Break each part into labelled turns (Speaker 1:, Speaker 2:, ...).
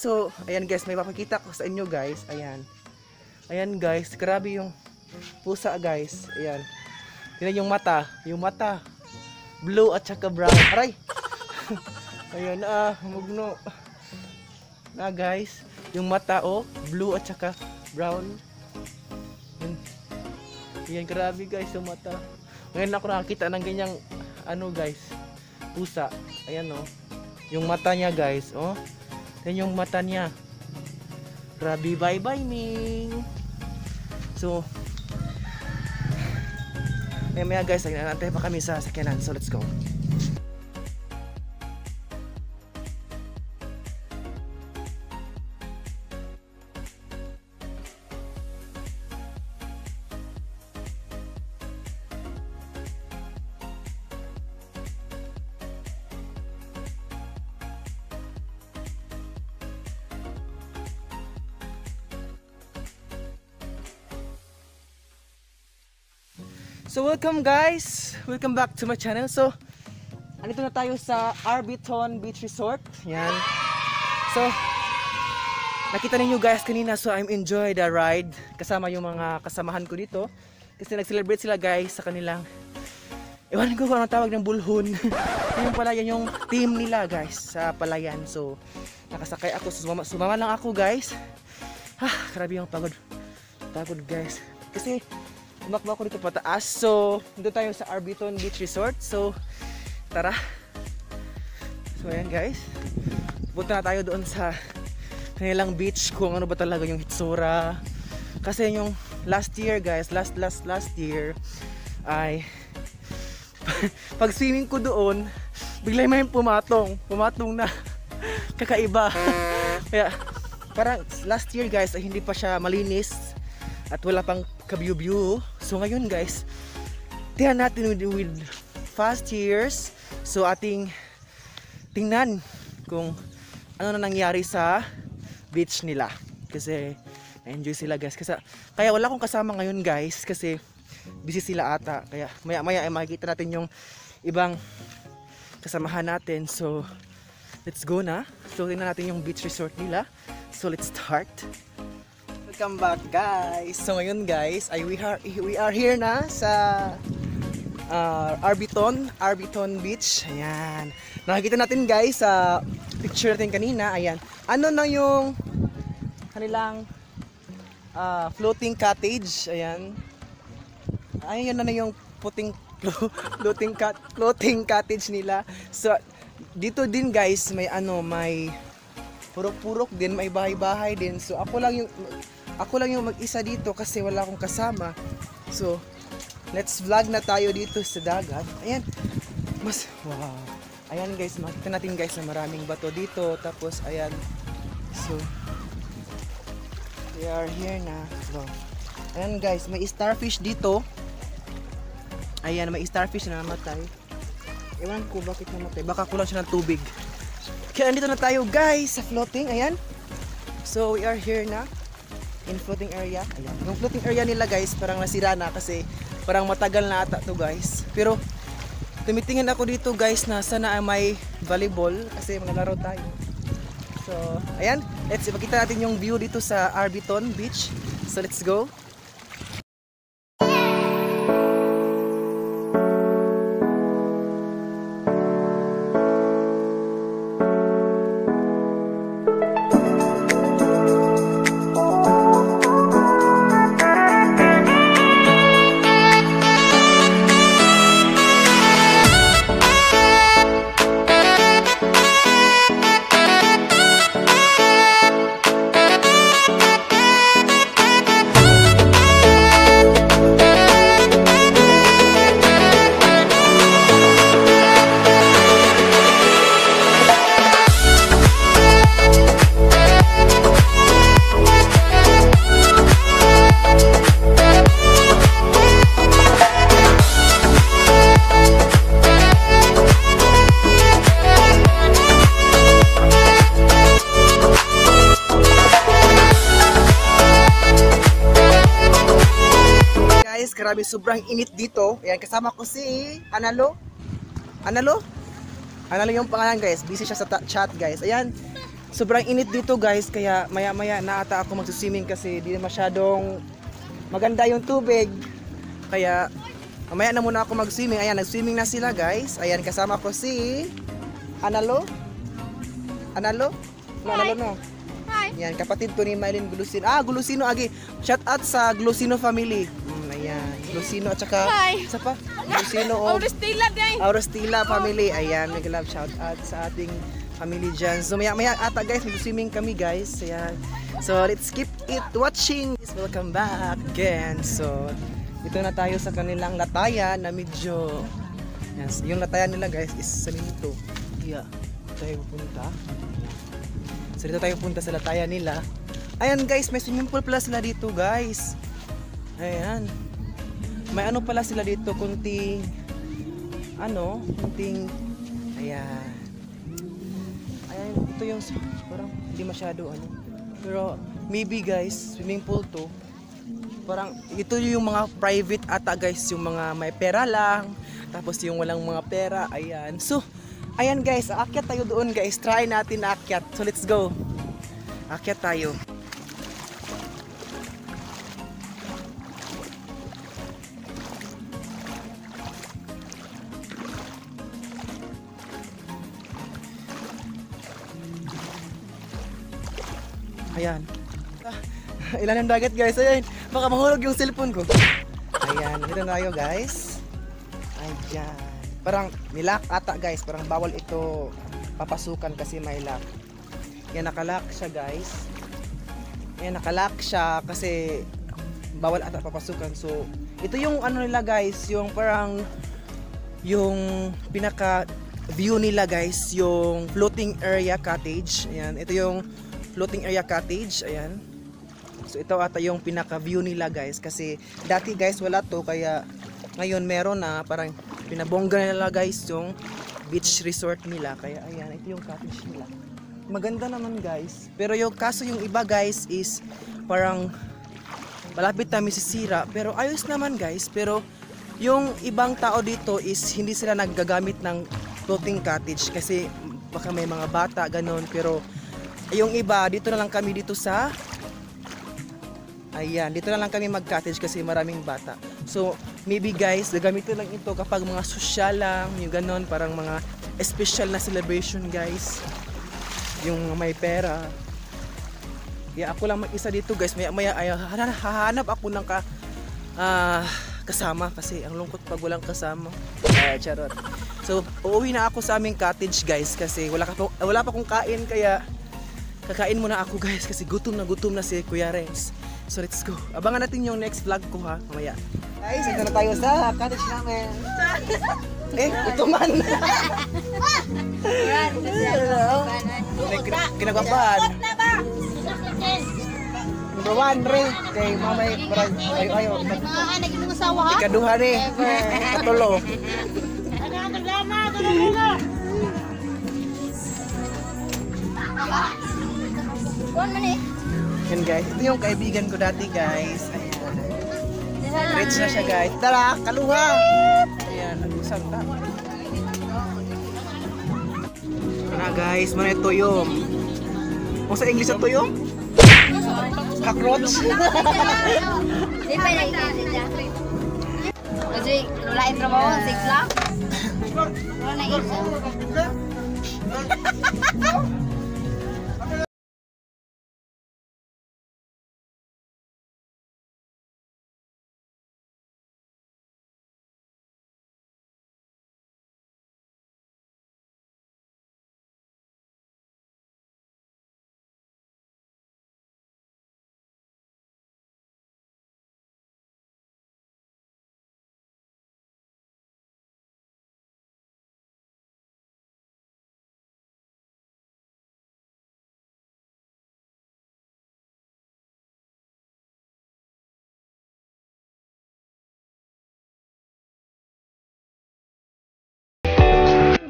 Speaker 1: So, ayan guys, may papakita ko sa inyo guys. Ayan. Ayan guys, grabe yung pusa guys. Ayan. Tingnan yung mata. Yung mata. Blue at saka brown. Aray! Ayan humugno. Guys, yung mata blue at saka brown. Ayan, grabe guys yung mata. Ngayon ako nakakita ng ganyang guys, pusa. Ayan yung mata niya guys, yan yung mata niya. Grabe, bye bye Ming. So maya guys, nantay pa kami sa sakyanan. So let's go. So welcome guys, welcome back to my channel. So andito na tayo sa Arbiton Beach Resort. Yan. So nakita ninyo guys kanina, so I'm enjoy the ride kasama yung mga kasamahan ko dito. Kasi nag-celebrate sila guys sa kanilang, ewan ko kung anong tawag ng bulhon. Yung palayan, yung team nila guys sa palayan. So nakasakay ako, sumama lang ako guys. Grabe yung pagod guys. Kasi umakba ko dito pataas. So dito tayo sa Arbiton Beach Resort. So tara. So ayan guys, punta na tayo doon sa kanilang beach kung ano ba talaga yung hitsura. Kasi yung last year guys, last year ay pag swimming ko doon, bigla may pumatong na kakaiba. Kaya parang last year guys ay hindi pa siya malinis at wala pang ka-view. So ngayon guys, tingnan natin with fast years. So ating tingnan kung ano na nangyari sa beach nila. Kasi na-enjoy sila guys. Kaya wala akong kasama ngayon guys kasi busy sila ata. Kaya maya ay makikita natin yung ibang kasamahan natin. So let's go na. So tingnan natin yung beach resort nila. So let's start. Welcome back guys. So ngayon guys ay we are here na sa Arbiton Beach. Ayan. Nakikita natin guys sa picture natin kanina. Ayan. Ano na yung kanilang floating cottage. Ayan. Ayan na yung floating cottage nila. So dito din guys may may purok-purok din, may bahay-bahay din. So ako lang yung mag-isa dito kasi wala akong kasama. So let's vlog na tayo dito sa dagat. Ayan. Wow. Ayan guys, makita natin guys na maraming bato dito. Tapos ayan. So we are here na. So, ayan guys, may starfish dito. Ayan, may starfish na namatay. Ewan ko bakit namatay. Baka kulang siya ng tubig. Kaya andito na tayo guys sa floating. Ayan. So we are here na in floating area. Ayan. Yung floating area nila guys parang nasira na kasi parang matagal na ata to guys. Pero tumitingin ako dito guys na sana may volleyball kasi maglalaro tayo. So ayan, let's ipakita natin yung view dito sa Arbiton Beach. So let's go. Grabe, sobrang init dito. Ayan, kasama ko si Analo yung pangalan guys. Busy siya sa chat guys. Ayan. sobrang init dito guys, kaya maya-maya na ata ako magsuswimming kasi di masyadong maganda yung tubig. Kaya mamaya na muna ako mag-swimming. Ayan, nag-swimming na sila guys. Ayan, kasama ko si Analo. Analo? No, Analo no.
Speaker 2: Hi.
Speaker 1: Yan, kapatid ko ni Mylene Glusino. Glusino agi. Shout out sa Glusino family. Ayan, Glusino at saka
Speaker 2: Hi.
Speaker 1: isa pa? Glusino of
Speaker 2: Auristila day.
Speaker 1: Auristila family. Ayan, mega love shout out sa ating family dyan. So maya ata guys, mag-swimming kami guys. Ayan. So let's keep it watching. Welcome back again. So dito na tayo sa kanilang latayan na medyo yes, yung latayan nila guys is saminto. Yeah. Tayo pupunta. So dito tayo punta sa latayan nila. Ayan guys, may swimming pool pala sila dito guys. Ayan. May ano pala sila dito, kunting ayan. Ayan, ito yung parang hindi masyado Pero maybe guys, swimming pool to. Parang ito yung mga private ata guys, yung mga may pera lang, tapos yung walang mga pera, ayan. So, ayan guys, aakyat tayo doon guys. Try natin aakyat. So, let's go. Aakyat tayo. Ayan. Ilan ang dagat guys. Ayan. Baka mahulog yung cellphone ko. Ayan. Dito na tayo guys. Ayan. Parang nilak ata guys. Parang bawal ito papasukan kasi may lock. Yan, nakalock siya guys. Yan, nakalock siya kasi bawal ata papasukan. So, ito yung ano nila guys. Yung parang yung pinaka view nila guys. Yung floating area cottage. Ayan. Ito yung floating area cottage. Ayan. So ito ata yung pinaka view nila guys, kasi dati guys wala to, kaya ngayon meron na, parang pinabongga nila guys yung beach resort nila. Kaya ayan, ito yung cottage nila. Maganda naman guys, pero yung kaso yung iba guys is parang malapit na masisira, pero ayos naman guys. Pero yung ibang tao dito is hindi sila naggagamit ng floating cottage kasi baka may mga bata ganon. Pero yung iba, dito na lang kami dito sa ayan, dito na lang kami mag-cottage kasi maraming bata. So, maybe guys, gagamitin lang ito kapag mga social lang, yung ganon, parang mga special na celebration guys. Yung may pera. Kaya ako lang mag-isa dito guys. Maya ay hahanap ako ng kasama kasi ang lungkot pag walang kasama. Charot. So, uuwi na ako sa aming cottage guys kasi wala pa akong kain, kaya kakain muna ako guys kasi gutom na si Kuya Renz. So let's go. Abangan natin yung next vlog ko ha, mamaya. Guys, ito na tayo sa cottage namin. Ito man. Kinagwapan. Number 1, Re. Kay mamay, parang ayo.
Speaker 2: Naging asawa ha?
Speaker 1: Ikaduha ni. Katulo. Yan guys, ito yung kaibigan ko dati guys. Ayan. Rich na siya guys. Tara, kaluha! Ayan, nag-usap na. Tara guys, mana ito yung kung sa English ito yung cockroach.
Speaker 2: Di pa nagkakita dyan. Kasi lulain trabaho, sigla. Wala na isa.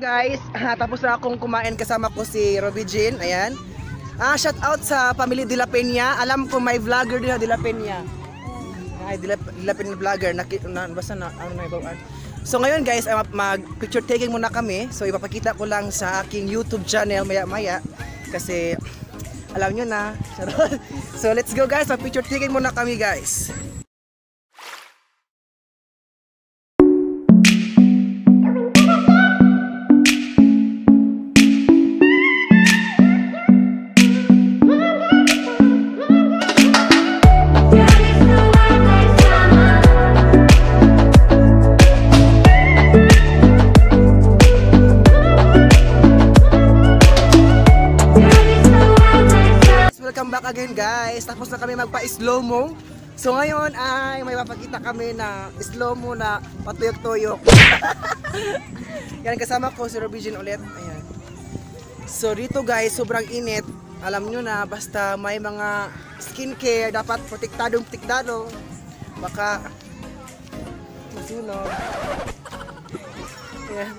Speaker 1: Guys, tapos na akong kumain, kasama ko si Robby Jean. Ayan. Shout out sa family De La Peña. Alam ko may vlogger din na De La Peña. Ay, De La Peña vlogger. Basta na ano na ibang. So ngayon guys, mag picture taking muna kami. So ipapakita ko lang sa aking YouTube channel maya-maya. kasi alam nyo na. So let's go guys, mag-picture taking muna kami guys. Welcome back again guys. Tapos na kami magpa-slow mo. So ngayon ay may mapakita kami na slow mo na patuyok-tuyok. Yan, kasama ko si Robijin ulit. Ayan. So dito guys, sobrang init. Alam nyo na, basta may mga skincare dapat protektado. Baka masunog. Ayan.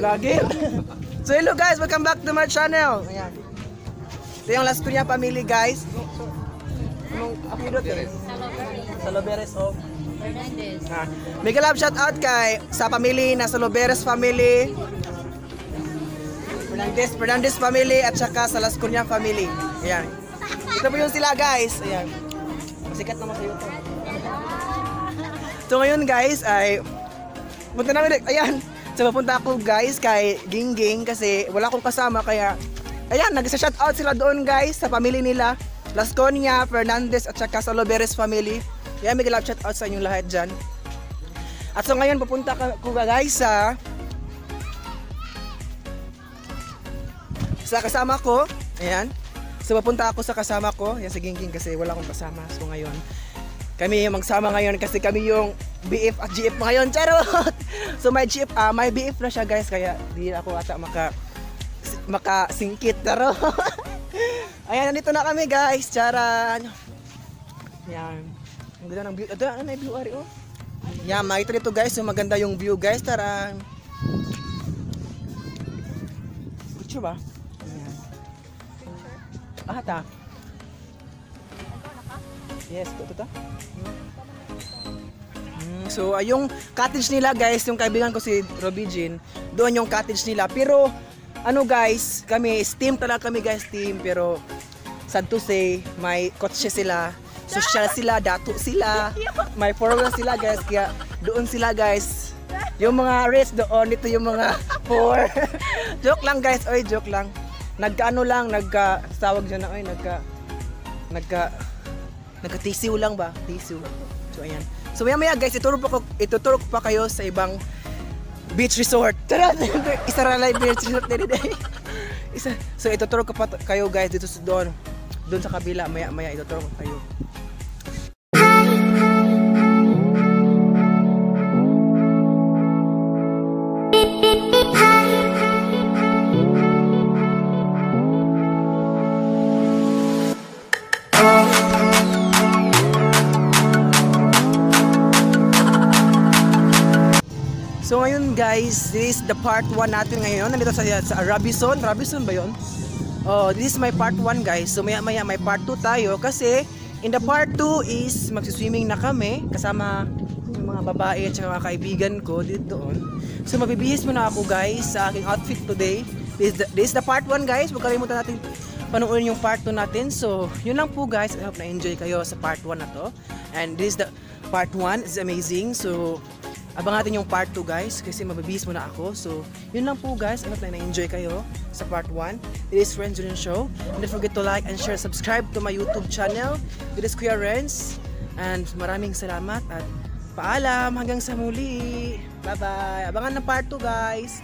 Speaker 1: Lagi. So hello guys, welcome back to my channel. Ayan. Ito yung Las Cunha family guys. Anong apelyido to? Saloberes of
Speaker 2: Fernandez.
Speaker 1: Mega love shout out kay sa family na Saloberes family, Fernandez family at saka sa Las Cunha family. Ayan. Ito po yung sila guys. Ayan. Sikat naman sa YouTube. So ngayon guys ay punta namin. Ayan. So papunta ako guys kay Gingging kasi wala akong kasama kaya ayan, nag-shoutout sila doon guys sa family nila, Las Cunha, Fernandez at saka Saloberes family. Kaya may love shoutout sa inyong lahat dyan. At so ngayon papunta ko guys sa kasama ko. Ayan. So papunta ako sa kasama ko, yan si Gingging kasi wala akong kasama. So ngayon kami yung magsama ngayon kasi kami yung BF at GF ngayon. Charot! So may GF, may BF na siya guys kaya di ako ata makasingkit. Charot! Ayan, nandito na kami guys. Charan! Yan. Ang ganda ng view. Ano na yung view ari oh? Yan, makita dito guys. So maganda yung view guys. Taran! Picture ba? Ayan. Ta. Yes, ito. So, yung cottage nila guys, yung kaibigan ko si Robijin, doon yung cottage nila. Pero, ano guys, kami, team talaga kami guys, team. Pero, sad to say, may kotse sila, social sila, dato sila, may followers sila guys, kaya doon sila guys. Yung mga rich doon, ito yung mga poor. Joke lang guys, oy, joke lang. Nagkaano lang, nagka-tawag dyan na, oy, nagka-tissue lang ba? Tissue. So, ayan. So maya guys, ituturo ko pa kayo sa ibang beach resort. Tara! Isa ralay beach resort din. So ituturo ko pa kayo guys dito doon sa kabila. Maya ituturo ko kayo. So ngayon guys, this is the part 1 natin ngayon. Nandito sa Robinson ba yun? Oh, this is my part 1 guys. So maya may part 2 tayo kasi in the part 2 is magsiswimming na kami kasama yung mga babae at mga kaibigan ko dito doon. So magbibihis muna ako guys sa aking outfit today. This is the part 1 guys. Huwag kalimutan natin panoorin yung part 2 natin. So yun lang po guys. I hope na-enjoy kayo sa part 1 na to. And this is the part 1. It's amazing. So abangan natin yung part 2 guys kasi mabibihis muna ako. So yun lang po guys. I hope na na-enjoy kayo sa part 1. This is Renz Julian Show. And don't forget to like and share, subscribe to my YouTube channel. This is Kuya Renz. And maraming salamat at paalam hanggang sa muli. Bye bye. Abangan ng part 2 guys.